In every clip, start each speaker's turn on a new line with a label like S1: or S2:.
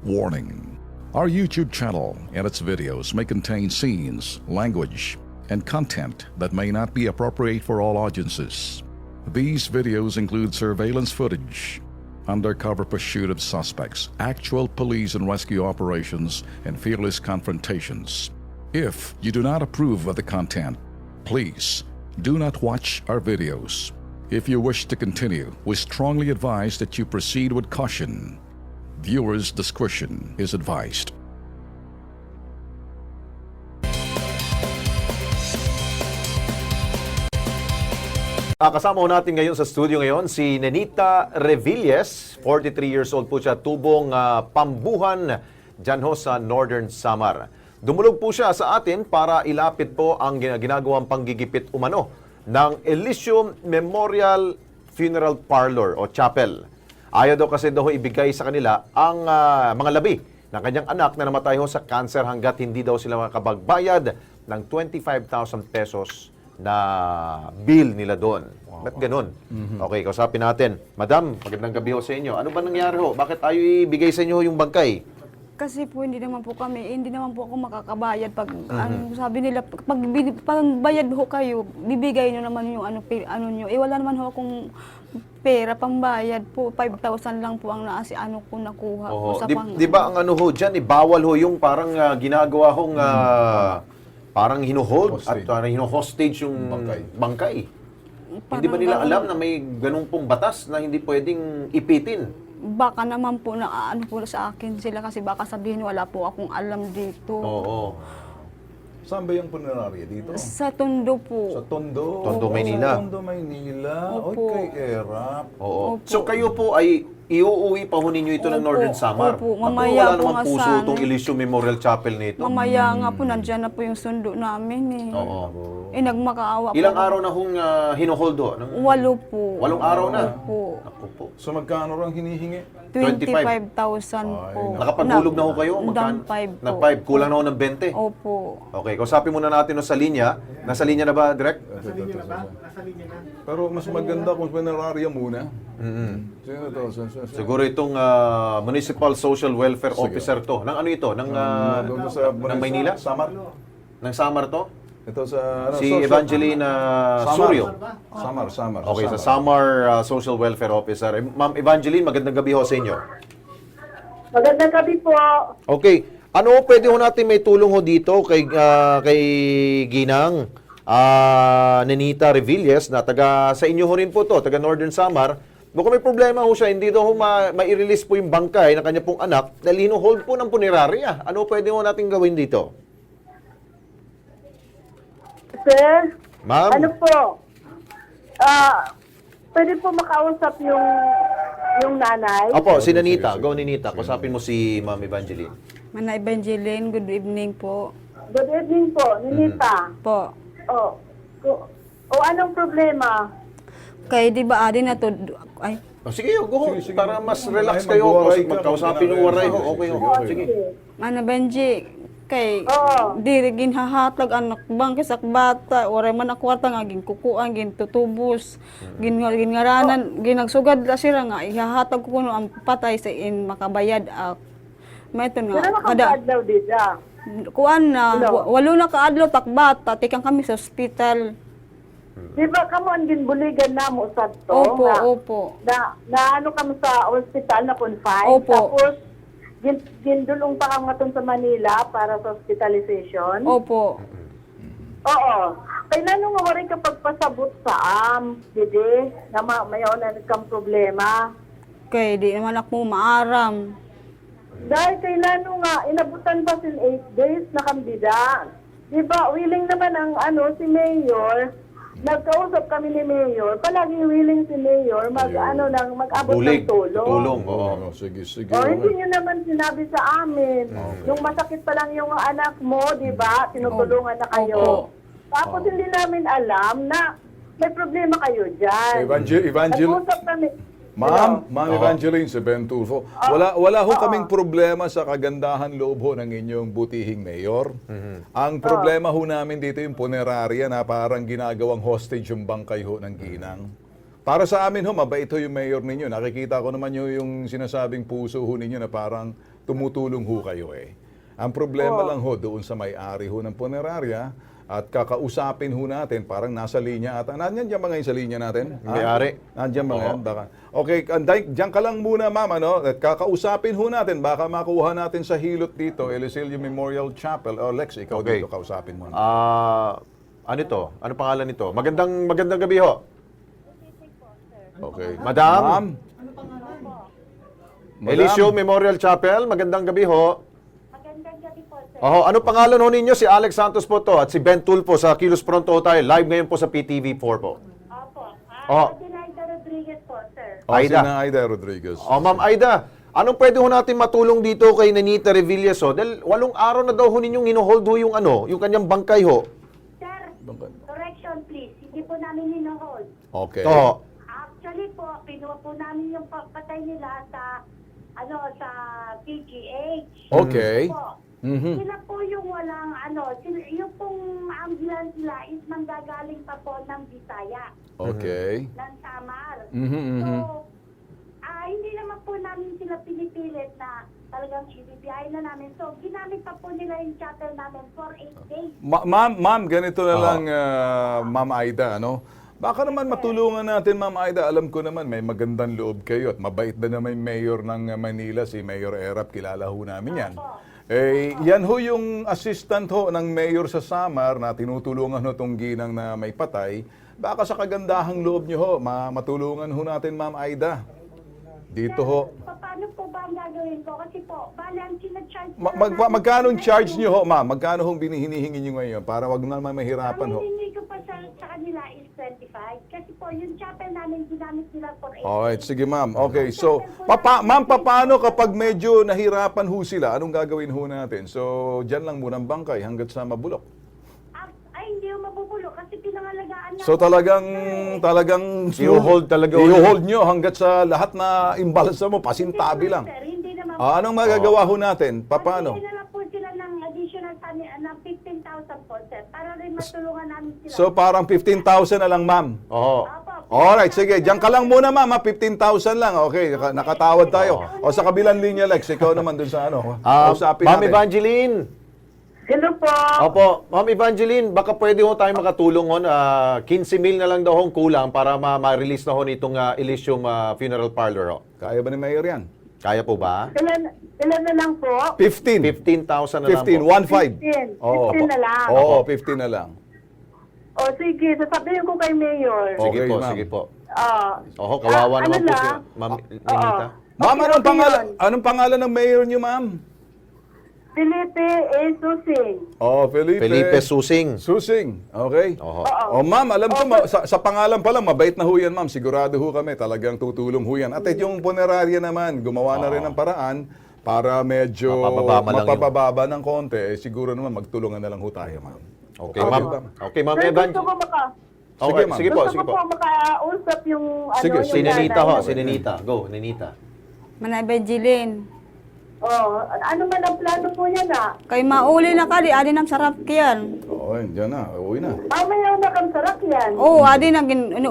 S1: Warning: our YouTube channel and its videos may contain scenes, language, and content that may not be appropriate for all audiences. These videos include surveillance footage, undercover pursuit of suspects, actual police and rescue operations, and fearless confrontations. If you do not approve of the content, please do not watch our videos. If you wish to continue, we strongly advise that you proceed with caution. Viewers' discretion is advised.
S2: Kasama ho natin ngayon sa studio ngayon si Nenita Revilles, 43 years old po siya, tubong pambuhan dyan ho sa Northern Samar. Dumulog po siya sa atin para ilapit po ang ginagawang panggigipit umano ng Elysium Memorial Funeral Parlor o Chapel. Ayaw daw kasi daw ibigay sa kanila ang mga labi ng kanyang anak na namatay ho sa cancer hanggat hindi daw sila makakapagbayad ng 25,000 pesos na bill nila doon. Ba't ganun? Okay, kausapin natin. Madam, magandang gabi ho sa inyo. Ano ba nangyari ho? Bakit ayaw ibigay sa inyo yung bangkay?
S3: Kasi po hindi naman po ako makakabayad pag sabi nila pag bayad ho kayo, bibigay niyo naman yung ano niyo. Wala naman ho akong pera pambayad po, 5,000 lang po ang ano ko nakuha po sa
S2: Di ba ang ano ho diyan, bawal ho yung parang ginagawa hong parang hino-hold at hino-hostage yung bangkay. Hindi ba nila alam na may ganun pong batas na hindi pwedeng ipitin?
S3: Baka naman po na ano po sa akin sila kasi baka sabihin wala po akong alam dito.
S2: Oo.
S4: Saan ba yung punerarya dito?
S3: Sa Tondo po.
S4: Sa Tondo.
S2: Tondo, Maynila.
S4: Sa Tondo, Maynila.
S3: Opo.
S4: Okay, Erap.
S2: Oo.
S3: Opo.
S2: So kayo po ay iuuwi pa ho ninyo ito ng
S3: Opo.
S2: Northern Samar?
S3: Opo.
S2: Naku,
S3: Mamaya
S2: wala
S3: po
S2: namang
S3: nga
S2: puso
S3: sana.
S2: itong Elysium Memorial Chapel nito.
S3: Mamaya nga po nandyan na po yung sundo namin eh.
S2: Oo.
S3: Nagmakaawa po.
S2: Ilang araw na hong hinohold ho?
S3: 8 po.
S2: 8 araw na?
S3: Opo.
S2: Naku po.
S4: So magkano lang hinihingi?
S3: 25,000 po.
S2: Nakapagulog na ho kayo?
S3: Nang 5 po.
S2: Nang 5. Kulang na ho ng 20?
S3: Opo.
S2: Okay, kausapin muna natin sa linya. Nasa linya na ba, Direk?
S4: Nasa linya na. Pero mas maganda kung punerarya muna. Sino to?
S2: Siguro itong Municipal Social Welfare Officer to. Nang ano ito? Ng Maynila?
S4: Samar?
S2: Ng Samar to?
S4: Ito sa
S2: Si Evangeline Suryo.
S4: Samar.
S2: Okay, sa Samar Social Welfare Officer. Ma'am Evangeline, magandang gabi ho sa inyo.
S5: Magandang gabi po.
S2: Okay. Ano pwede ho natin may tulong ho dito kay Ginang Nenita Revilles na taga sa inyo ho rin po to, taga Northern Samar. Kung may problema ho siya, hindi daw ho ma-release po yung bangkay ng kanya pong anak dahil hino-hold po ng punerarya. Ano pwede ho natin gawin dito?
S5: Sir,
S2: Ma'am?
S5: ano po? Pwede po makausap yung nanay?
S2: Opo, si Nenita. Go, Nenita. Kusapin mo si Ma'am Evangeline.
S3: Mana Evangeline, good evening po.
S5: Good evening po, Ninita.
S3: Po.
S5: Anong problema?
S3: Kay di ba adi na to ay
S2: Sige, go.
S4: Sige.
S2: Para mas relax
S4: Ay,
S2: kayo.
S4: magwaray ka.
S2: Magkausapin yung waray ho. Okay,
S4: Sige,
S2: ho. Sige.
S3: Mana Benji kay
S5: Oo.
S3: diri ginhahatag anak bangkis ak bata oray man akwarta nga ginkukuan gintutubos gingaranan ginagsugad la sila nga ihahatag ko kuno ang patay sa in makabayad ak mayton
S5: Pero
S3: nga kada
S5: nakapagdaw dito.
S3: kuan na
S5: Hello?
S3: walo na kaadlaw tak bata tikang kami sa ospital.
S5: Di ba kamo ang ginbuligan na mo sa to?
S3: Opo,
S5: na,
S3: opo.
S5: Na ano kamo sa hospital na confined?
S3: Opo.
S5: Tapos, gindulong pa kamo sa Manila para sa hospitalization?
S3: Opo.
S5: Oo. Kailan nung mawarin ka pagpasabot sa didi, na mayaw na kang problema?
S3: Kay di naman ako maaram.
S5: Dahil kailan nung nga, inabutan pa sin 8 days na kambida. Di ba, willing naman ang si Mayor, nagkausap kami ni Mayor, palaging willing si Mayor mag-abot ng tulong.
S2: Tulong, oo.
S4: Oo, sige.
S5: O, hindi nyo naman sinabi sa amin. Nung masakit pa lang yung anak mo, di ba? Tinutulungan na kayo. Tapos hindi namin alam na may problema kayo dyan.
S4: Evangeline.
S5: Nag-usap kami.
S4: Ma'am Evangeline, si Ben Tulfo. Wala ho kaming problema sa kagandahan loob ho ng inyong butihing mayor. Ang problema ho namin dito yung punerarya na parang ginagawang hostage yung bangkay ho ng ginang. Para sa amin ho, mabait ho yung mayor ninyo. Nakikita ko naman yung sinasabing puso ho ninyo na parang tumutulong ho kayo eh. Ang problema lang ho doon sa may-ari ho ng punerarya at kakausapin ho natin, parang nasa linya ata. Nandiyan ba ngayon sa linya natin?
S2: May-ari.
S4: Nandiyan ba ngayon? Baka. Okay, diyan ka lang muna ma'am, ano? At kakausapin ho natin, baka makuha natin sa hilot dito, Eliseo Memorial Chapel. O Lex, ikaw
S2: Okay.
S4: dito, kausapin mo.
S2: Ano ito? Ano pangalan nito? Magandang gabi ho.
S4: Okay.
S2: Madam?
S4: Ma'am?
S2: Eliseo Memorial Chapel, magandang gabi ho.
S5: Magandang gabi po, sir.
S2: Oho, ano pangalan ho ninyo? Si Alex Santos po to at si Ben Tulfo sa Kilos Pronto tayo. Live ngayon po sa PTV4 po.
S5: Opo.
S2: Oh.
S5: Adelaida Rodriguez po, sir.
S2: Aida.
S4: Si na Aida Rodriguez.
S2: Oh, Ma'am Aida, anong pwede ho natin matulong dito kay Nenita Revillas ho? Dahil 8 araw na daw ho ninyong ino-hold ho yung kanyang bangkay ho.
S5: Sir, correction please. Hindi po namin hino-hold.
S4: Okay.
S2: To.
S5: Actually po, pinuha po namin yung patay nila sa sa PGH.
S4: Okay.
S5: Po.
S4: Mhm.
S5: Sila po yung walang yung pong ambulance nila is manggagaling pa po ng Bisaya,
S4: Okay.
S5: ng Samar.
S4: Mhm, mhm.
S5: So, hindi naman po namin sila pinipilit na talagang ibibiyahin na namin. So, ginamit pa po nila yung shuttle namin for 8 days.
S4: Ma'am, ganito na lang, Ma'am Aida, ano? Baka naman matulungan natin, Ma'am Aida. Alam ko naman, may magandang loob kayo at mabait na naman yung mayor ng Manila, si Mayor Erap. Kilala ho namin yan. Yan ho yung assistant ho ng mayor sa Samar na tinutulungan ho itong ginang na may patay. Baka sa kagandahang loob nyo ho, matulungan ho natin, Ma'am Aida. Dito ho.
S5: Paano po ba ang gagawin ko? Kasi po, bali ang sinacharge
S4: Magkano ang charge nyo ho, Ma'am? Magkano ho hinihingi nyo ngayon? Para wag naman mahirapan ho.
S5: Ang hiningi ko pa sa kanila is 25. Kasi po, yung chapel namin ginamit nila for 8
S4: Alright,
S5: days.
S4: sige ma'am. Okay, so, ma'am, paano kapag medyo nahirapan ho sila? Anong gagawin ho natin? So, dyan lang muna ang bangkay hanggat sa mabulok.
S5: Ay, hindi yung mabubulo kasi pinangalagaan niya.
S4: So, talagang
S2: I-hold talaga.
S4: i-hold nyo hanggat sa lahat na imbalsa mo, pasintabi lang.
S5: Sir, hindi naman
S4: Anong magagawa ho natin? Paano?
S5: Magbigay na lang po sila ng additional ng 15,000 po, sir. Para rin matulungan namin sila.
S4: So, parang 15,000 na lang, ma'am.
S2: Oho.
S4: Alright, sige. Diyan ka lang muna, ma'am. 15,000 lang. Okay, nakatawad tayo. O sa kabilang linya, Lex, ikaw naman dun sa kausapin
S2: Ma'am
S4: natin.
S2: Evangeline.
S5: Hello po.
S2: Opo, Ma'am Evangeline, baka pwede ho tayo makatulong ho. 15 mil na lang daw hong kulang para ma-release na ho nitong Elysium Funeral Parlor ho.
S4: Kaya ba ni Mayor yan?
S2: Kaya po ba?
S5: Ilan na lang po?
S4: 15.
S2: 15,000 na lang
S4: 15,
S2: po.
S4: 1-5.
S5: 15.
S4: Oo.
S5: 15 na lang.
S4: Oo, 15 na lang.
S5: O sige, sasabihin ko kay Mayor.
S2: Sige
S4: Okay,
S2: po,
S4: ma'am.
S2: sige po.
S5: Ah,
S2: Oho, kawawa
S5: ano
S2: naman po
S5: lang?
S2: si Ma'am Nenita.
S4: Ma'am,
S5: Okay,
S4: anong
S5: okay
S4: pangalan?
S5: yun.
S4: Anong pangalan ng mayor niyo, ma'am?
S5: Felipe A. Susing.
S4: Oh,
S2: Felipe Susing.
S4: Susing. Okay.
S2: Oho.
S4: Oh, ma'am, alam ko sa pangalan pa lang mabait na ho yan, ma'am. Sigurado ho kami talagang tutulong ho yan. At yung punerarya naman, gumawa na rin ng paraan para medyo mapapababa ng konti. Siguro naman magtulungan na lang ho tayo, ma'am.
S2: Okay, ma'am. Okay, Ma'am
S5: Sir,
S2: Evan.
S5: gusto ko
S2: Okay,
S4: ma'am.
S2: sige po,
S5: gusto
S2: sige
S5: ko
S2: po.
S5: po makausap yung
S4: Sige,
S2: Si
S5: yung
S2: Nenita
S5: nanay
S2: ho,
S5: na-
S2: si Nenita. Go, Nenita.
S3: Manay Benjilin.
S5: Oh, ano man ang plano po niya na?
S3: Kay mauli na kali, adi nam sarap kiyan.
S4: Oo, yan na. Uwi na.
S5: Mamaya na kang sarak yan.
S3: Oo, adi na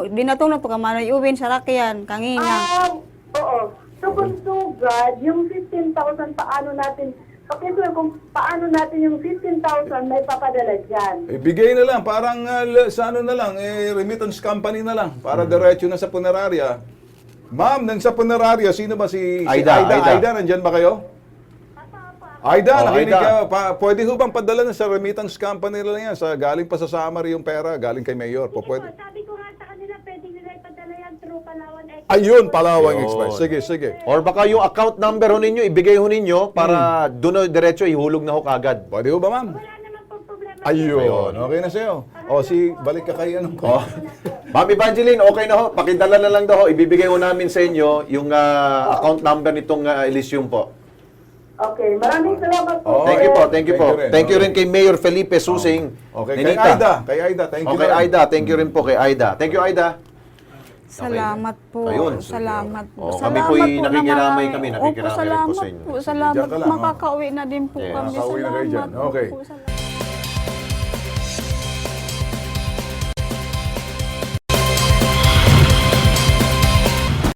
S3: dinatong na pagkamanoy uwin sarap kiyan, kangina.
S5: Oo. So kung sugad, yung 15,000 paano natin, pakisur kung paano natin yung 15,000 may papadala dyan.
S4: Bigay na lang, parang sa ano na lang, remittance company na lang, para diretso na sa punerarya. Ma'am, nang sa punerarya, sino ba si
S2: Aida, Aida.
S4: Aida, nandyan ba kayo? Aida,
S2: Oh,
S4: nakinig
S2: Aida.
S4: ka. Pwede ho bang padala na sa remittance company na lang yan? Galing pa sa Samar yung pera, galing kay Mayor. Pwede.
S5: Sabi ko nga sa kanila, pwede nila ipadala yan through Palawan Express.
S4: Ayun, Palawang
S2: Yun.
S4: Express. Sige, sige.
S2: Or baka yung account number ho ninyo, ibigay ho ninyo para doon diretso ihulog na ho kagad.
S4: Pwede ho ba, ma'am?
S5: Wala naman po problema.
S4: Ayun, okay na sa'yo. Balik ka kay ano ko.
S2: Ma'am Evangeline, okay na ho. Pakidala na lang daw ho. Ibibigay ho namin sa inyo yung account number nitong Elysium po.
S5: Okay, maraming salamat po.
S2: Thank you po, thank you po.
S4: Thank you rin.
S2: Thank you rin kay Mayor Felipe Susing.
S4: Okay,
S2: Nenita.
S4: kay Aida, thank you.
S2: Okay,
S4: rin.
S2: Aida. Thank you rin po kay Aida. Thank you, Aida.
S3: Salamat po.
S2: Ayun.
S3: Salamat po.
S2: Oh, kami
S3: Salamat
S2: po'y
S3: po na
S2: nakikiramay
S3: marami.
S2: kami.
S3: Opo,
S2: Nakikiramay rin po
S3: salamat
S2: sa inyo.
S3: po. Salamat.
S4: Diyan ka lang,
S3: Makakauwi na din po
S2: Yes.
S3: kami.
S4: Makakauwi na kayo dyan.
S3: Salamat
S4: Okay.
S3: po. Salamat.